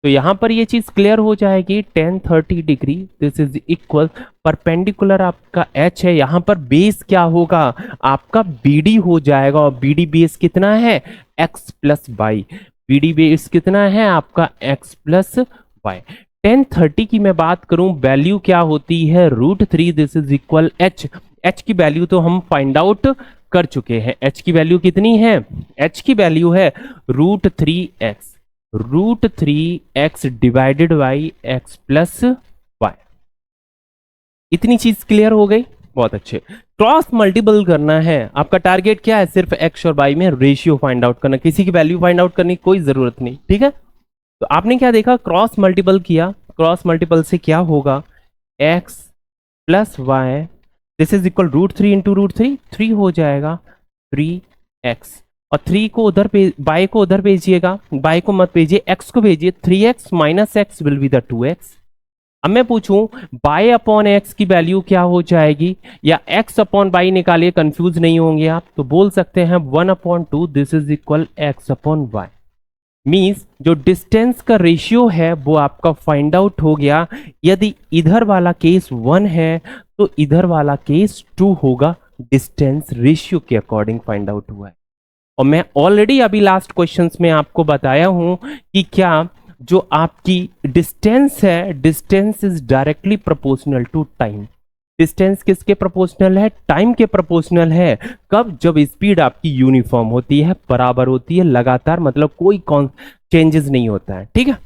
तो यहां पर ये चीज क्लियर हो जाएगी, 1030 degree, this is equal, perpendicular आपका h है, यहां पर बेस क्या होगा आपका bd हो जाएगा, और bd बेस कितना है, x plus y. bd base कितना है आपका x प्लस वाई। 1030 की मैं बात करूं, वैल्यू क्या होती है, √3, this is equal h। h की वैल्यू तो हम फाइंड आउट कर चुके हैं, h की वैल्यू कितनी है, h की वैल्यू है √3x, √3x divided by x plus y. इतनी चीज क्लियर हो गई, बहुत अच्छे। क्रॉस मल्टीपल करना है, आपका टारगेट क्या है, सिर्फ x और y में रेशियो फाइंड आउट करना, किसी की वैल्यू फाइंड आउट करने की कोई जरूरत नहीं। ठीक है, तो आपने क्या देखा, क्रॉस मल्टीपल किया, क्रॉस मल्टीपल से क्या होगा, x plus y, this is equal √3 into √3, 3 हो जाएगा 3x, और 3 को उधर बाय को उधर भेजिएगा, बाय को मत भेजिए, x को भेजिए, 3x minus x will be the 2x। अब मैं पूछूं बाय अपॉन एक्स की वैल्यू क्या हो जाएगी, या x अपॉन बाई निकालिए, कंफ्यूज नहीं होंगे आप, तो बोल सकते हैं 1/2, this is equal x upon y. Means जो डिस्टेंस का रेशियो है वो आपका फाइंड आउट हो गया। यदि इधर वाला केस 1 है तो इधर वाला केस 2 होगा, डिस्टेंस रेशियो के अकॉर्डिंग फाइंड आउट हुआ है। और मैं ऑलरेडी अभी लास्ट क्वेश्चंस में आपको बताया हूं कि क्या जो आपकी डिस्टेंस है, distance is directly proportional to time. Distance किसके प्रोपोर्शनल है, टाइम के प्रोपोर्शनल है। कब, जब स्पीड आपकी यूनिफॉर्म होती है, बराबर होती है, लगातार, मतलब कोई चेंजेस नहीं होता है। ठीक है,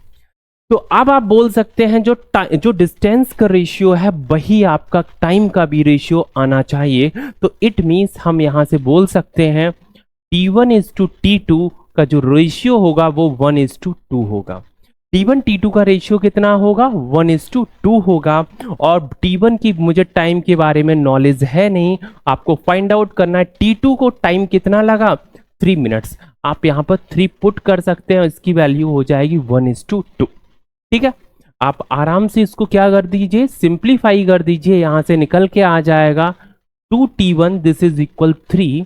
तो अब आप बोल सकते हैं जो डिस्टेंस का रेशियो है वही आपका टाइम का भी रेशियो आना चाहिए। तो इट मींस हम यहां से बोल सकते हैं T1:T2 का जो रेशियो होगा वो 1:2 होगा। T1 T2 का रेशियो कितना होगा, 1:2 होगा। और T1 की मुझे टाइम के बारे में नॉलेज है नहीं, आपको फाइंड आउट करना है T2 को टाइम कितना लगा, 3 मिनट्स। आप यहां पर 3 पुट कर सकते हैं, इसकी वैल्यू हो जाएगी 1:2। ठीक है, आप आराम से इसको क्या कर दीजिए, सिंप्लीफाई कर दीजिए, यहां से निकल के आ जाएगा 2T1, this is equal 3,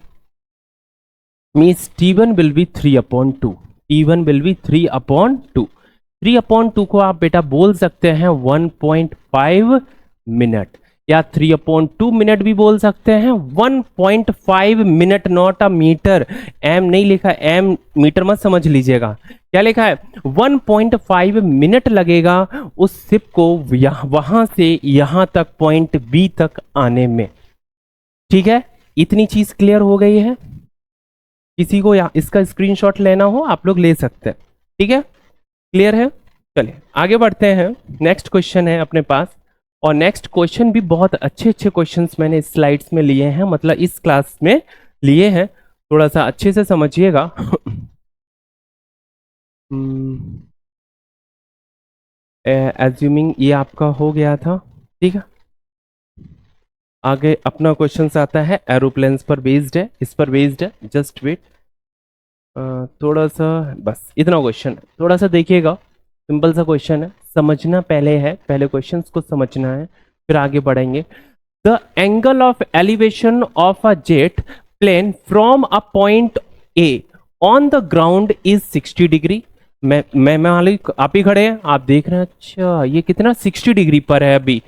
means T1 will be 3/2, T1 will be 3/2। 3/2 को आप बेटा बोल सकते हैं 1.5 मिनट, या 3/2 मिनट भी बोल सकते हैं, 1.5 minute, not a metre. M नहीं लिखा, एम मीटर मत समझ लीजिएगा, क्या लिखा है, 1.5 मिनट लगेगा उस शिप को वहां से यहां तक पॉइंट बी तक आने में। ठीक है, इतनी चीज क्लियर हो गई है। किसी को इसका स्क्रीनशॉट लेना हो आप लोग ले सकते हैं। ठीक है, क्लियर है, चलिए आगे बढ़ते हैं। नेक्स्ट क्वेश्चन है अपने पास, और नेक्स्ट क्वेश्चन भी बहुत अच्छे अच्छे क्वेश्चंस मैंने इस स्लाइड्स में लिए हैं, मतलब इस क्लास में लिए हैं, थोड़ा सा अच्छे से समझिएगा। एज्यूमिंग ये आपका हो गया था। ठीक है, आगे अपना क्वेश्चन आता है, एरोप्लेन्स पर बेस्ड है, इस पर बेस्ड है, जस्ट वेट। थोड़ा सा बस इतना क्वेश्चन है, थोड़ा सा देखिएगा, सिंपल सा क्वेश्चन है, समझना पहले है, पहले क्वेश्चंस को समझना है फिर आगे बढ़ेंगे। The angle of elevation of a jet plane from a point A on the ground is 60 degree. मैं मालिक आप ही खड़े हैं, आप देख रहे हैं, अच्छा ये कितना 60 डिग्री पर है अभी।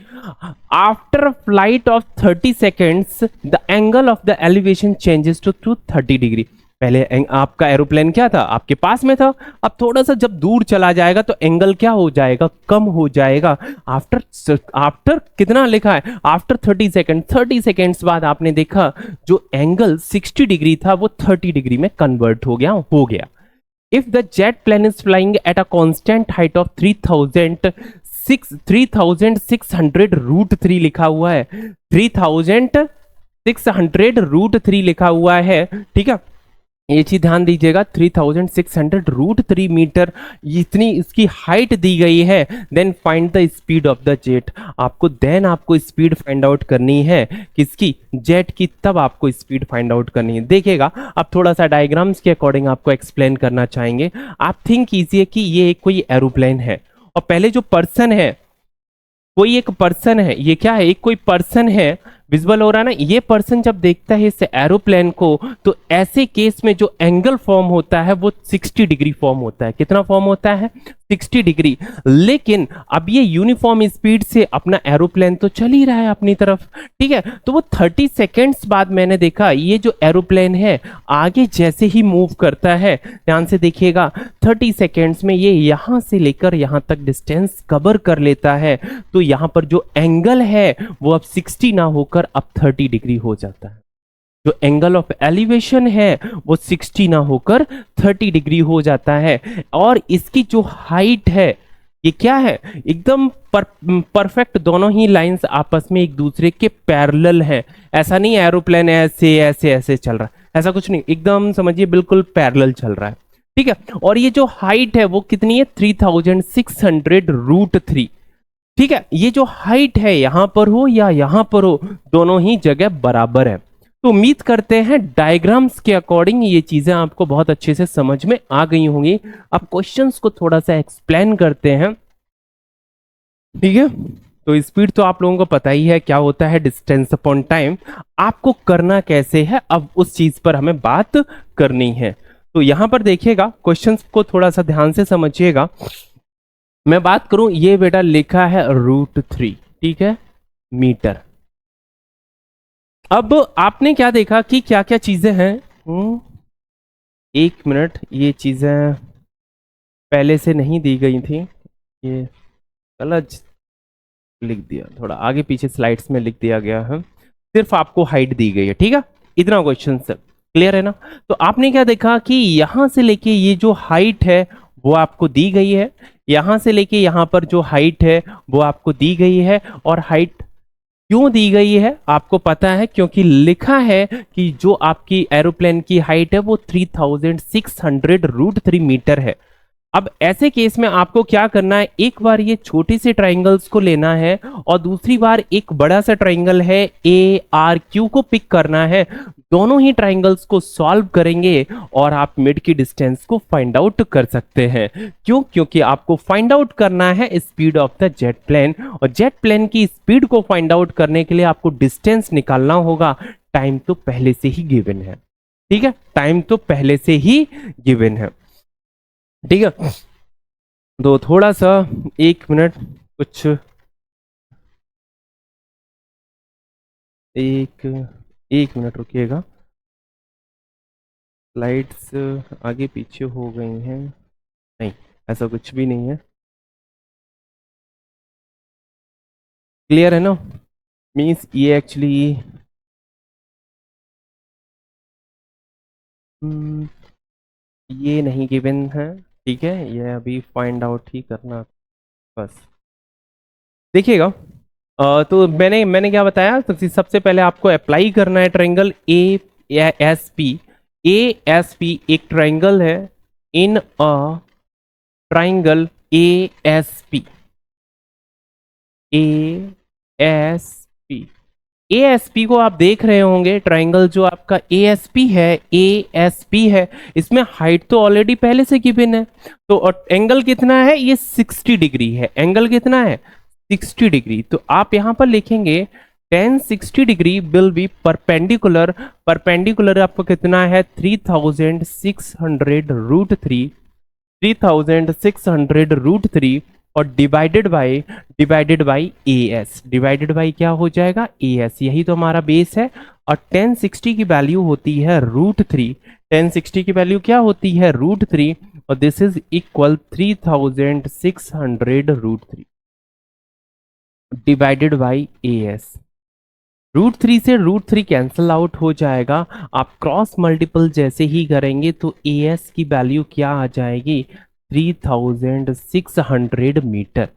After flight of 30 seconds the angle of the elevation changes to 30 degree. पहले आपका एरोप्लेन क्या था, आपके पास में था, अब थोड़ा सा जब दूर चला जाएगा तो एंगल क्या हो जाएगा, कम हो जाएगा। आफ्टर कितना लिखा है, आफ्टर 30 सेकेंड, 30 सेकेंड्स बाद आपने देखा जो एंगल 60 डिग्री था वो 30 डिग्री में कन्वर्ट हो गया। If the jet plane is flying at a constant height of 3600 root 3 लिखा हुआ है, 3600 रूट 3 लिखा हुआ है, ठीक है। ये चीज ध्यान दीजिएगा, 3600 रूट 3 मीटर इतनी इसकी हाइट दी गई है। Then find the speed of the jet, आपको स्पीड फाइंड आउट करनी है किसकी, जेट की, तब आपको स्पीड फाइंड आउट करनी है। देखिएगा अब थोड़ा सा डायग्राम्स के अकॉर्डिंग आपको एक्सप्लेन करना चाहेंगे। आप थिंक कीजिए कि ये कोई एरोप्लेन है और पहले जो पर्सन है, कोई एक पर्सन है, ये क्या है, एक कोई पर्सन है, विजुअल हो रहा है ना। ये पर्सन जब देखता है इस एरोप्लेन को, तो ऐसे केस में जो एंगल फॉर्म होता है वो 60 डिग्री फॉर्म होता है। कितना फॉर्म होता है, 60 डिग्री। लेकिन अब ये यूनिफॉर्म स्पीड से अपना एरोप्लेन तो चल ही रहा है अपनी तरफ, ठीक है। तो वो 30 सेकेंड्स बाद मैंने देखा ये जो एरोप्लेन है आगे जैसे ही मूव करता है, ध्यान से देखिएगा, 30 सेकेंड्स में ये यहां से लेकर यहां तक डिस्टेंस कवर कर लेता है। तो यहां पर जो एंगल है वो अब 60 ना होकर अब 30 डिग्री हो जाता है। जो एंगल ऑफ एलिवेशन है वो 60 ना होकर 30 डिग्री हो जाता है। और इसकी जो हाइट है, ये क्या है, एकदम परफेक्ट, दोनों ही लाइंस आपस में एक दूसरे के पैरेलल हैं। ऐसा नहीं एरोप्लेन ऐसे ऐसे ऐसे चल रहा है, ऐसा कुछ नहीं, एकदम समझिए बिल्कुल पैरेलल चल रहा है, ठीक है। और ये जो हाइट है वो कितनी है, 3600 रूट 3, ठीक है। ये जो हाइट है यहां पर हो या यहां पर हो, दोनों ही जगह बराबर है। तो उम्मीद करते हैं डायग्राम्स के अकॉर्डिंग ये चीजें आपको बहुत अच्छे से समझ में आ गई होंगी। अब क्वेश्चंस को थोड़ा सा एक्सप्लेन करते हैं, ठीक है। तो स्पीड तो आप लोगों को पता ही है क्या होता है, डिस्टेंस अपॉन टाइम। आपको करना कैसे है, अब उस चीज पर हमें बात करनी है। तो यहां पर देखिएगा, क्वेश्चंस को थोड़ा सा ध्यान से समझिएगा। मैं बात करूं, ये बेटा लिखा है रूट 3, ठीक है, मीटर। अब आपने क्या देखा कि क्या क्या चीजें हैं, एक मिनट, ये चीजें पहले से नहीं दी गई थी, ये गलत लिख दिया, थोड़ा आगे पीछे स्लाइड्स में लिख दिया गया है। सिर्फ आपको हाइट दी गई है, ठीक है, इतना क्वेश्चन से क्लियर है ना। तो आपने क्या देखा कि यहां से लेके ये जो हाइट है वो आपको दी गई है, यहां से लेके यहां पर जो हाइट है वो आपको दी गई है। और हाइट क्यों दी गई है आपको पता है, क्योंकि लिखा है कि जो आपकी एरोप्लेन की हाइट है वो 3600 रूट 3 मीटर है। अब ऐसे केस में आपको क्या करना है, एक बार ये छोटे से ट्राइंगल्स को लेना है और दूसरी बार एक बड़ा सा ट्राइंगल है ए आर क्यू को पिक करना है। दोनों ही ट्राइंगल्स को सॉल्व करेंगे और आप मिड की डिस्टेंस को फाइंड आउट कर सकते हैं। क्यों, क्योंकि आपको फाइंड आउट करना है speed of the jet plane, और जेट प्लेन की स्पीड को फाइंड आउट करने के लिए आपको डिस्टेंस निकालना होगा। टाइम तो पहले से ही गिवन है, ठीक है, टाइम तो पहले से ही गिवन है, ठीक है। तो थोड़ा सा, एक मिनट, कुछ एक एक मिनट रुकिएगा, स्लाइड्स आगे पीछे हो गई हैं, नहीं ऐसा कुछ भी नहीं है, क्लियर है ना। मीन्स ये एक्चुअली ये नहीं गिवन है, ठीक है, ये अभी फाइंड आउट ही करना बस। देखिएगा, तो मैंने मैंने क्या बताया, तो सबसे पहले आपको अप्लाई करना है triangle A S P. A S P एक ट्रायंगल है, in a triangle A S P, A S P, A S P को आप देख रहे होंगे, ट्रायंगल जो आपका ए एस पी है, ए एस पी है, इसमें हाइट तो ऑलरेडी पहले से गिवन है। तो एंगल कितना है, ये 60 डिग्री है। एंगल कितना है, 60 डिग्री। तो आप यहां पर लिखेंगे tan 60 degree will be perpendicular, perpendicular आपको कितना है, 3600 रूट 3, 3600 रूट 3, और divided by A S, divided by क्या हो जाएगा, ए एस, यही तो हमारा बेस है। और tan 60 की वैल्यू होती है रूट 3, tan 60 की वैल्यू क्या होती है, रूट 3, और this is equal 3600 root 3 divided by A S. √3 से √3 कैंसल आउट हो जाएगा। आप क्रॉस मल्टीपल जैसे ही करेंगे तो एस की वैल्यू क्या आ जाएगी, 3600 मीटर।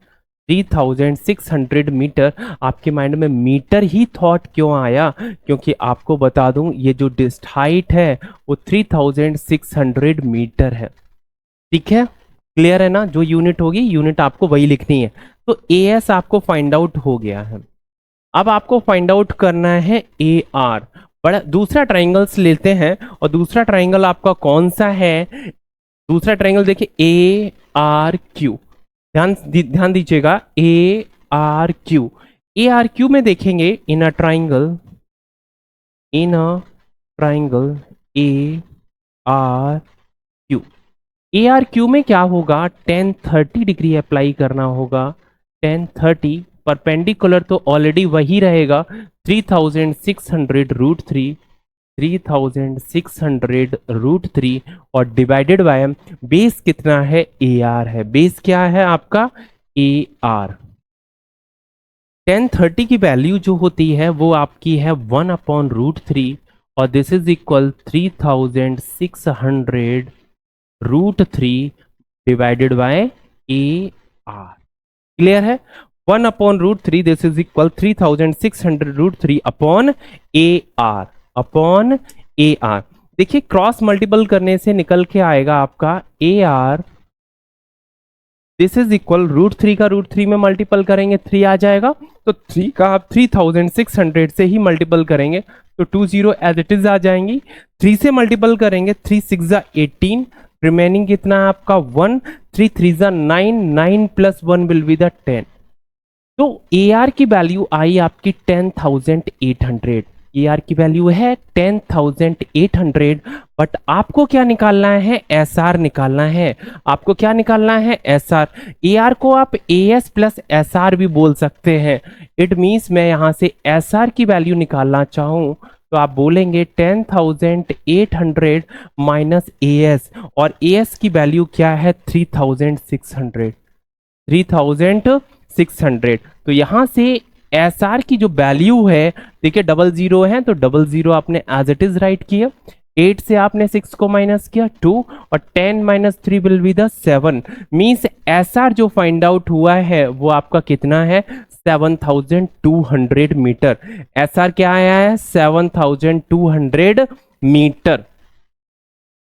3600 मीटर। आपके माइंड में मीटर ही थॉट क्यों आया, क्योंकि आपको बता दूं ये जो डिस्ट हाइट है वो 3600 मीटर है। ठीक है, क्लियर है ना, जो यूनिट होगी यूनिट आपको वही लिखनी है। तो एस आपको फाइंड आउट हो गया है। अब आपको फाइंड आउट करना है ए आर। बड़ा दूसरा ट्राइंगल्स लेते हैं, और दूसरा ट्राइंगल आपका कौन सा है, दूसरा ट्राइंगल देखिए ए आर क्यू। ध्यान दीजिएगा, A R Q. A R Q में देखेंगे in a triangle A R Q. A R Q में क्या होगा, 1030 डिग्री अप्लाई करना होगा। 1030 परपेंडिकुलर तो ऑलरेडी वही रहेगा, 3600 √3 और डिवाइडेड बाय बेस कितना है, ए आर है। बेस क्या है आपका, ए आर। 1030 की वैल्यू जो होती है वो आपकी है 1/√3, और this is equal 3600 √3 divided by A R. Clear है, 1/√3 this is equal 3600 √3 upon A R, upon A R. देखिए क्रॉस मल्टीपल करने से निकल के आएगा आपका A R, this is equal √3 का √3 में मल्टीपल करेंगे 3 आ जाएगा, तो 3 का आप 3600 से ही मल्टीपल करेंगे तो 20 एज इट इज आ जाएंगी। 3 से मल्टीपल करेंगे, 3 6 18, रिमेनिंग कितना है आपका 1, 3 3 9, 9 प्लस 1 विल बी द 10। तो ए आर की वैल्यू आई आपकी 10,800। ए आर की वैल्यू है 10,800, बट आपको क्या निकालना है, एस आर निकालना है। आपको क्या निकालना है, एस आर। ए आर को आप A S plus S R भी बोल सकते हैं। इट मीन्स मैं यहां से एस आर की वैल्यू निकालना चाहूं तो आप बोलेंगे 10,800 माइनस ए एस, और ए एस की वैल्यू क्या है 3,600। तो यहां से एस आर की जो वैल्यू है, देखिए 00 है तो 00 आपने एज इट इज राइट किया। 8 से आपने 6 को माइनस किया 2, और 10 minus 3 will be the 7। Means S R जो फाइंड आउट हुआ है वो आपका कितना है, 7200 मीटर। एस आर क्या आया है, 7200 मीटर।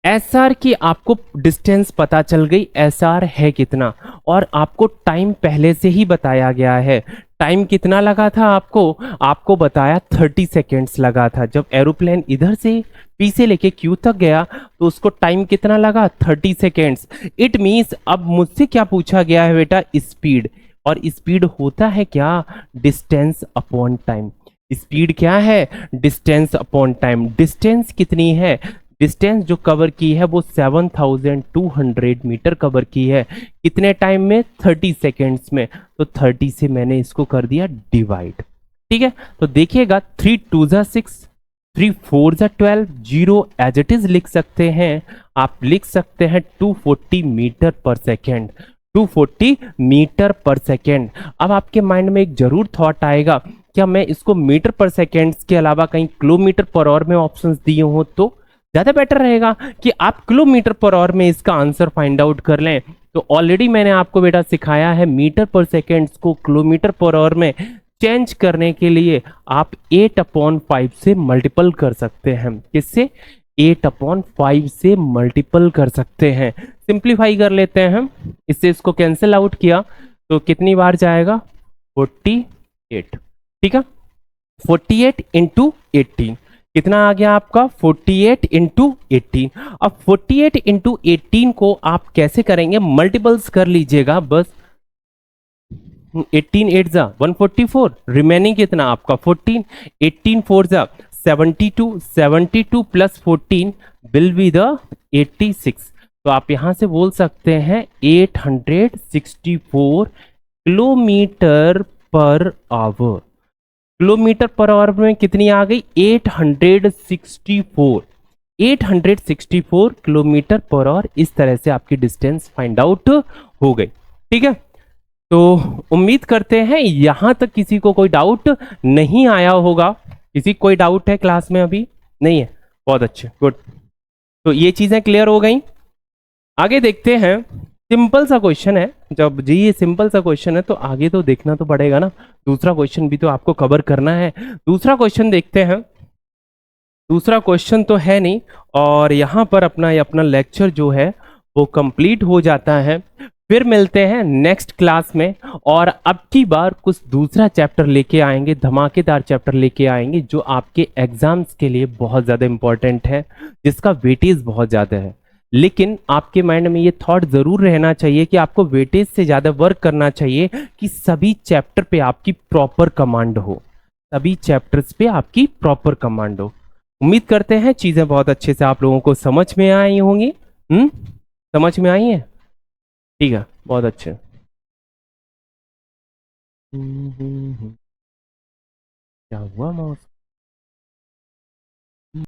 एस आर की आपको डिस्टेंस पता चल गई, एस आर है कितना, और आपको टाइम पहले से ही बताया गया है। टाइम कितना लगा था आपको बताया 30 सेकेंड्स लगा था। जब एरोप्लेन इधर से पी से लेके क्यू तक गया तो उसको टाइम कितना लगा, 30 सेकेंड्स। इट मीन्स अब मुझसे क्या पूछा गया है बेटा, स्पीड। और स्पीड होता है क्या, डिस्टेंस अपॉन टाइम। स्पीड क्या है, डिस्टेंस अपॉन टाइम। डिस्टेंस कितनी है, डिस्टेंस जो कवर की है वो 7200 मीटर कवर की है। कितने टाइम में, 30 सेकेंड्स में। तो 30 से मैंने इसको कर दिया डिवाइड। ठीक है, तो देखिएगा 3 2 6, 3 4 12, 0 एज इट इज लिख सकते हैं। आप लिख सकते हैं 240 मीटर पर सेकेंड, 240 मीटर पर सेकेंड। अब आपके माइंड में एक जरूर थॉट आएगा, क्या मैं इसको मीटर पर सेकेंड के अलावा कहीं किलोमीटर पर आवर में ऑप्शंस दिए हो तो ज्यादा बेटर रहेगा कि आप किलोमीटर पर आवर में इसका आंसर फाइंड आउट कर लें। तो ऑलरेडी मैंने आपको बेटा सिखाया है, मीटर पर सेकेंड को किलोमीटर पर आवर में चेंज करने के लिए आप 8/5 से मल्टीपल कर सकते हैं। किससे, 8/5 से मल्टीपल कर सकते हैं। सिंप्लीफाई कर लेते हैं, इससे इसको कैंसिल आउट किया तो कितनी बार जाएगा, 48। ठीक है, 48 इंटू 18 कितना आ गया आपका, 48 इंटू 18। अब 48 इंटू 18 को आप कैसे करेंगे, मल्टीपल्स कर लीजिएगा बस। 18 8 जा 144, रिमेनिंग कितना आपका 14। 18 4 जा 72, 72 प्लस 14 विल बी द 86। तो आप यहां से बोल सकते हैं 864 kilometre per hour. Kilometre per hour में कितनी आ गई, 864 किलोमीटर पर आवर। इस तरह से आपकी डिस्टेंस फाइंड आउट हो गई। ठीक है, तो उम्मीद करते हैं यहां तक किसी को कोई डाउट नहीं आया होगा। किसी कोई डाउट है क्लास में अभी? नहीं है? बहुत अच्छे, गुड। तो ये चीजें क्लियर हो गई। आगे देखते हैं। सिंपल सा क्वेश्चन है। जब जी ये सिंपल सा क्वेश्चन है तो आगे तो देखना तो पड़ेगा ना, दूसरा क्वेश्चन भी तो आपको कवर करना है। दूसरा क्वेश्चन देखते हैं। दूसरा क्वेश्चन तो है नहीं, और यहाँ पर अपना लेक्चर जो है वो कंप्लीट हो जाता है। फिर मिलते हैं नेक्स्ट क्लास में, और अब की बार कुछ दूसरा चैप्टर लेके आएंगे, धमाकेदार चैप्टर लेके आएंगे जो आपके एग्जाम्स के लिए बहुत ज़्यादा इंपॉर्टेंट है, जिसका वेटेज बहुत ज़्यादा है। लेकिन आपके माइंड में ये थॉट ज़रूर रहना चाहिए कि आपको वेटेज से ज़्यादा वर्क करना चाहिए कि सभी चैप्टर पे आपकी प्रॉपर कमांड हो, सभी चैप्टर्स पे आपकी प्रॉपर कमांड हो। उम्मीद करते हैं चीजें बहुत अच्छे से आप लोगों को समझ में आई होंगी। समझ में आई है? ठीक है, बहुत अच्छे। क्या हुआ माउस?